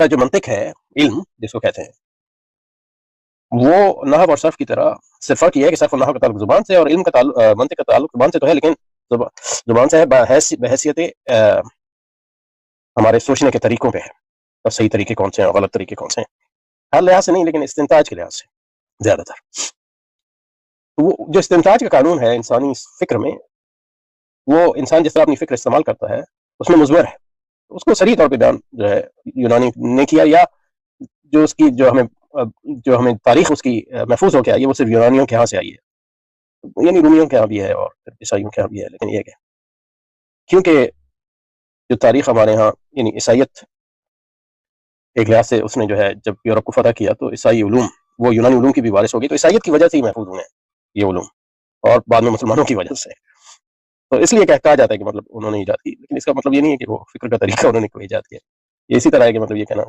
جو منطق ہے، علم جس کو کہتے ہیں، وہ نحو اور صرف کی طرح صرف فرق یہ ہے کہ صرف اور نحو کا تعلق زبان سے، اور علم کا تعلق منطق کا تعلق زبان سے تو ہے، لیکن زبان سے ہے بحیثیت ہمارے سوچنے کے طریقوں پہ ہے، اور صحیح طریقے کون سے ہیں اور غلط طریقے کون سے ہیں، ہر لحاظ سے نہیں لیکن استنتاج کے لحاظ سے زیادہ تر. وہ جو استنتاج کا قانون ہے انسانی فکر میں، وہ انسان جس طرح اپنی فکر استعمال کرتا ہے اس میں مضمر ہے. اس کو صریح طور پہ بیان جو ہے یونانی نے کیا، یا جو اس کی جو ہمیں تاریخ اس کی محفوظ ہو کے آئی ہے وہ صرف یونانیوں کے ہاں سے آئی ہے، یعنی رومیوں کے ہاں بھی ہے اور عیسائیوں کے ہاں بھی ہے. لیکن یہ کہ کیونکہ جو تاریخ ہمارے ہاں، یعنی عیسائیت ایک لحاظ سے اس نے جو ہے جب یورپ کو فتح کیا تو عیسائی علوم وہ یونانی علوم کی بھی وارث ہو گئی، تو عیسائیت کی وجہ سے ہی محفوظ ہوئے ہیں یہ علوم، اور بعد میں مسلمانوں کی وجہ سے. تو اس لیے کہا جاتا ہے کہ مطلب انہوں نے ایجاد کی، لیکن اس کا مطلب یہ نہیں ہے کہ وہ فکر کا طریقہ انہوں نے کوئی ایجاد کیا. یہ اسی طرح ہے کہ مطلب یہ کہنا